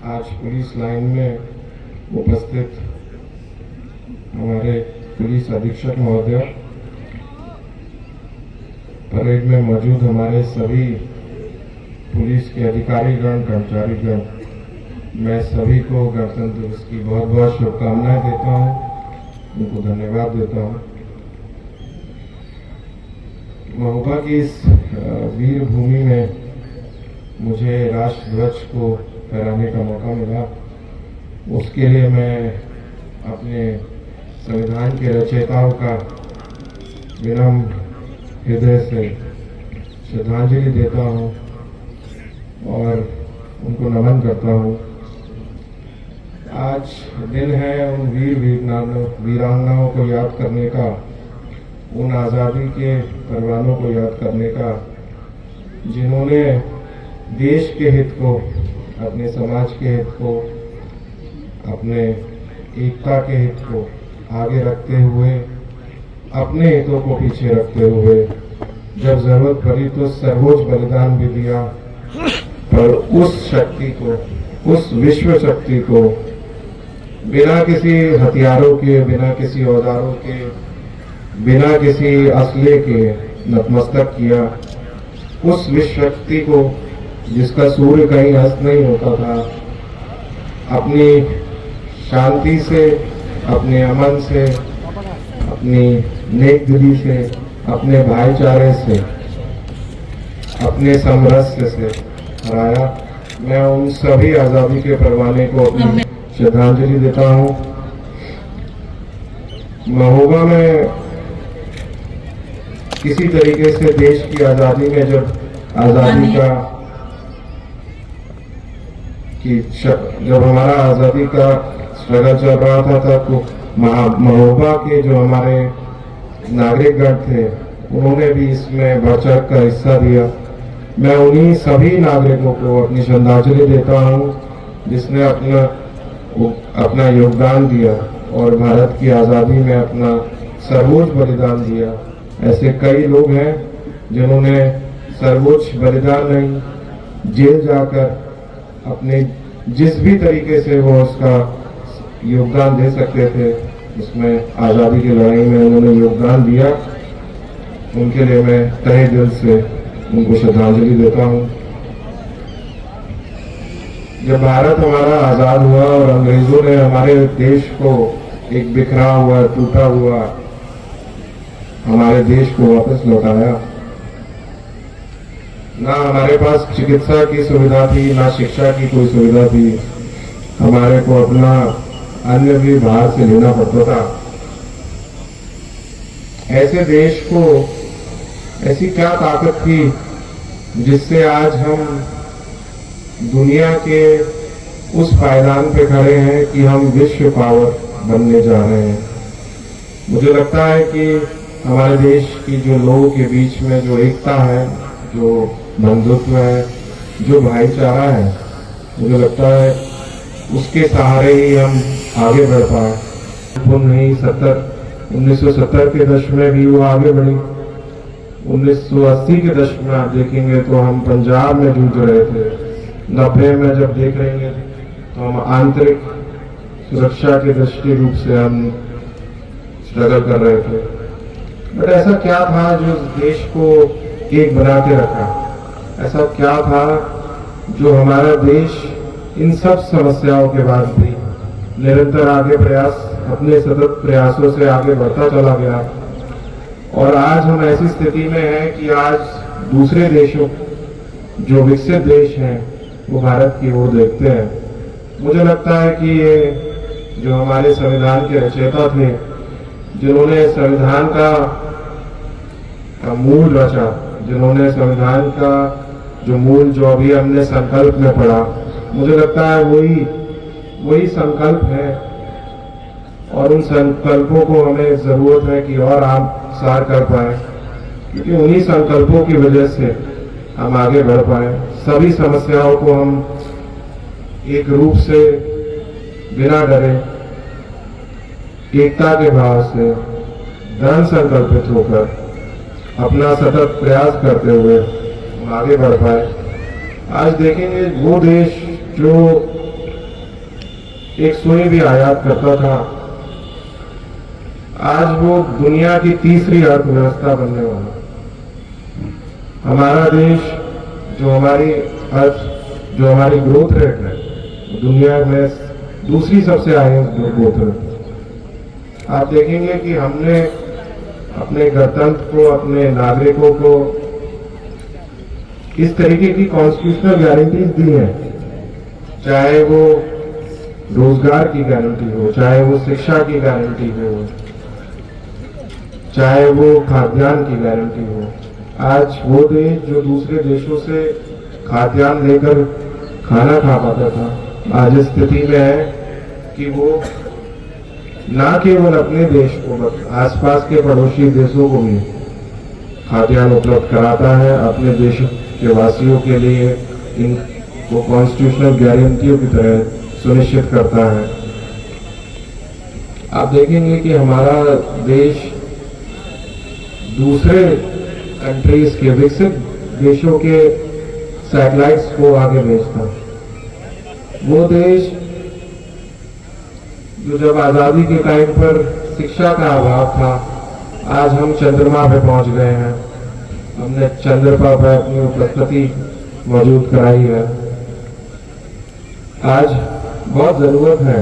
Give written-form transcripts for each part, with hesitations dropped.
आज police line में उपस्थित हमारे पुलिस अधीक्षक महोदय, परेड में मौजूद हमारे सभी पुलिस के अधिकारीगण, कर्मचारीगण, मैं सभी को गणतंत्र दिवस की बहुत बहुत शुभकामनाएं देता हूं, उनको धन्यवाद देता हूं। महोबा की इस वीर भूमि में मुझे राष्ट्र ध्वज को फहराने का मौका मिला, उसके लिए मैं अपने संविधान के रचयिताओं का विनम्र हृदय से श्रद्धांजलि देता हूं और उनको नमन करता हूं। आज दिन है उन वीरांगनाओं को याद करने का, उन आज़ादी के परवानों को याद करने का, जिन्होंने देश के हित को, अपने समाज के हित को, अपने एकता के हित को आगे रखते हुए, अपने हितों को पीछे रखते हुए जब जरूरत पड़ी तो सर्वोच्च बलिदान भी दिया, पर उस शक्ति को, उस विश्व शक्ति को बिना किसी हथियारों के, बिना किसी औजारों के, बिना किसी असले के नतमस्तक किया। उस विश्व शक्ति को जिसका सूर्य कहीं अस्त नहीं होता था, अपनी शांति से, अपने अमन से, अपनी नेक दिली से, अपने भाईचारे से, अपने सामरस्य से हराया। मैं उन सभी आज़ादी के परवाने को अपनी श्रद्धांजलि देता हूं। महोबा में किसी तरीके से देश की आज़ादी में जब आज़ादी का जब हमारा आज़ादी का स्ट्रगल चल रहा था तब महोबा के जो हमारे नागरिकगण थे उन्होंने भी इसमें बढ़ चढ़ कर हिस्सा दिया। मैं उन्हीं सभी नागरिकों को अपनी श्रद्धांजलि देता हूं जिसने अपना योगदान दिया और भारत की आज़ादी में अपना सर्वोच्च बलिदान दिया। ऐसे कई लोग हैं जिन्होंने सर्वोच्च बलिदान नहीं, जेल जाकर अपने जिस भी तरीके से वो उसका योगदान दे सकते थे, उसमें आज़ादी की लड़ाई में उन्होंने योगदान दिया। उनके लिए मैं तहे दिल से उनको श्रद्धांजलि देता हूं। जब भारत हमारा आज़ाद हुआ और अंग्रेजों ने हमारे देश को एक बिखरा हुआ, टूटा हुआ हमारे देश को वापस लौटाया, ना हमारे पास चिकित्सा की सुविधा थी, ना शिक्षा की कोई सुविधा थी, हमारे को अपना अन्य भी बाहर से लेना पड़ता था। ऐसे देश को ऐसी क्या ताकत थी जिससे आज हम दुनिया के उस पायदान पे खड़े हैं कि हम विश्व पावर बनने जा रहे हैं। मुझे लगता है कि हमारे देश की जो लोगों के बीच में जो एकता है, जो बंधुत्व है, जो भाईचारा है, मुझे लगता है उसके सहारे ही हम आगे बढ़ पाए। 1970 के दशक में भी वो आगे बढ़ी। 1980 के दशक में आप देखेंगे तो हम पंजाब में जूझ रहे थे। 90 में जब देख रहेंगे तो हम आंतरिक सुरक्षा के दृष्टि रूप से हम स्ट्रगल कर रहे थे। बट ऐसा क्या था जो देश को एक बना के रखा? ऐसा क्या था जो हमारा देश इन सब समस्याओं के बाद भी निरंतर आगे अपने सतत प्रयासों से आगे बढ़ता चला गया? और आज हम ऐसी स्थिति में हैं कि आज दूसरे देशों, जो विकसित देश हैं, वो भारत की ओर देखते हैं। मुझे लगता है कि ये जो हमारे संविधान के रचयिता थे, जिन्होंने संविधान का मूल रचा, जिन्होंने संविधान का जो मूल, जो अभी हमने संकल्प में पढ़ा, मुझे लगता है वही संकल्प है। और उन संकल्पों को हमें जरूरत है कि और आप सार कर पाए, क्योंकि उन्हीं संकल्पों की वजह से हम आगे बढ़ पाए। सभी समस्याओं को हम एक रूप से, बिना डरे, एकता के भाव से, दृढ़ संकल्पित होकर, अपना सतत प्रयास करते हुए हम आगे बढ़ पाए। आज देखेंगे वो देश जो एक सुई भी आयात करता था, आज वो दुनिया की तीसरी अर्थव्यवस्था बनने वाला। हमारा देश जो हमारी ग्रोथ रेट है, दुनिया में दूसरी सबसे हाईएस्ट ग्रोथ रेट। आप देखेंगे कि हमने अपने गणतंत्र को, अपने नागरिकों को इस तरीके की कॉन्स्टिट्यूशनल गारंटीज दी है, चाहे वो रोजगार की गारंटी हो, चाहे वो शिक्षा की गारंटी हो, चाहे वो खाद्यान्न की गारंटी हो। आज वो देश जो दूसरे देशों से खाद्यान्न लेकर खाना खा पाता था, आज इस स्थिति में है कि वो न केवल अपने देश को, आसपास के पड़ोसी देशों को भी खाद्यान्न उपलब्ध कराता है, अपने देश के वासियों के लिए इनको कॉन्स्टिट्यूशनल गारंटियों की तरह सुनिश्चित करता है। आप देखेंगे कि हमारा देश दूसरे कंट्रीज के, विकसित देशों के सैटेलाइट्स को आगे भेजता। वो देश जो जब आजादी के टाइम पर शिक्षा का अभाव था, आज हम चंद्रमा पे पहुंच गए हैं, हमने चंद्रमा पर अपनी उपस्थिति मौजूद कराई है। आज बहुत जरूरत है,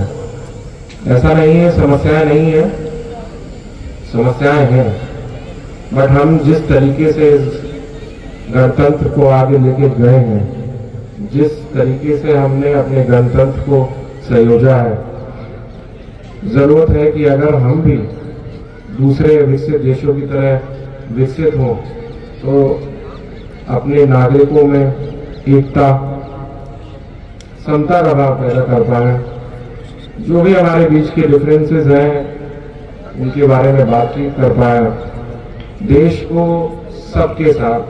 ऐसा नहीं है समस्याएं नहीं है, समस्याएं हैं, बट हम जिस तरीके से गणतंत्र को आगे लेके गए हैं, जिस तरीके से हमने अपने गणतंत्र को संयोजा है, जरूरत है कि अगर हम भी दूसरे विकसित देशों की तरह विकसित हों तो अपने नागरिकों में एकता, समता का भाव पैदा कर पाए। जो भी हमारे बीच के डिफरेंसेस हैं उनके बारे में बातचीत कर पाए, देश को सबके साथ,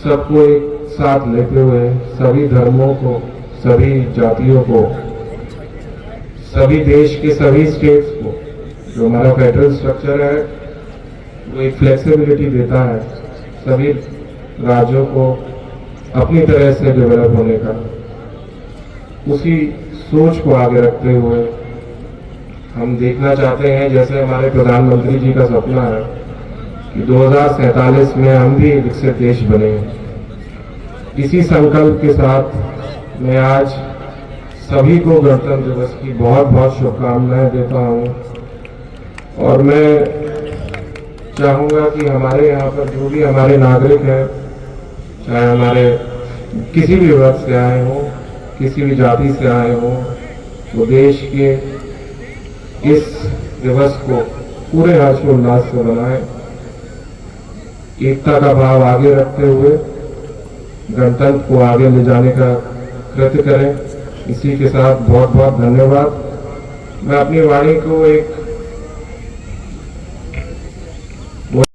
सबको एक साथ लेते हुए, सभी धर्मों को, सभी जातियों को, सभी देश के सभी स्टेट्स को, जो हमारा फेडरल स्ट्रक्चर है वो एक फ्लेक्सिबिलिटी देता है सभी राज्यों को अपनी तरह से डेवलप होने का। उसी सोच को आगे रखते हुए हम देखना चाहते हैं, जैसे हमारे प्रधानमंत्री जी का सपना है कि 2047 में हम भी विकसित देश बने। इसी संकल्प के साथ मैं आज सभी को गणतंत्र दिवस की बहुत बहुत शुभकामनाएं देता हूं। और मैं चाहूंगा कि हमारे यहाँ पर जो भी हमारे नागरिक हैं, चाहे हमारे किसी भी वर्ग से आए हों, किसी भी जाति से आए हों, तो देश के इस दिवस को पूरे हर्षोल्लास से मनाएं, एकता का भाव आगे रखते हुए गणतंत्र को आगे ले जाने का कृत्य करें। इसी के साथ बहुत बहुत धन्यवाद। मैं अपनी वाणी को एक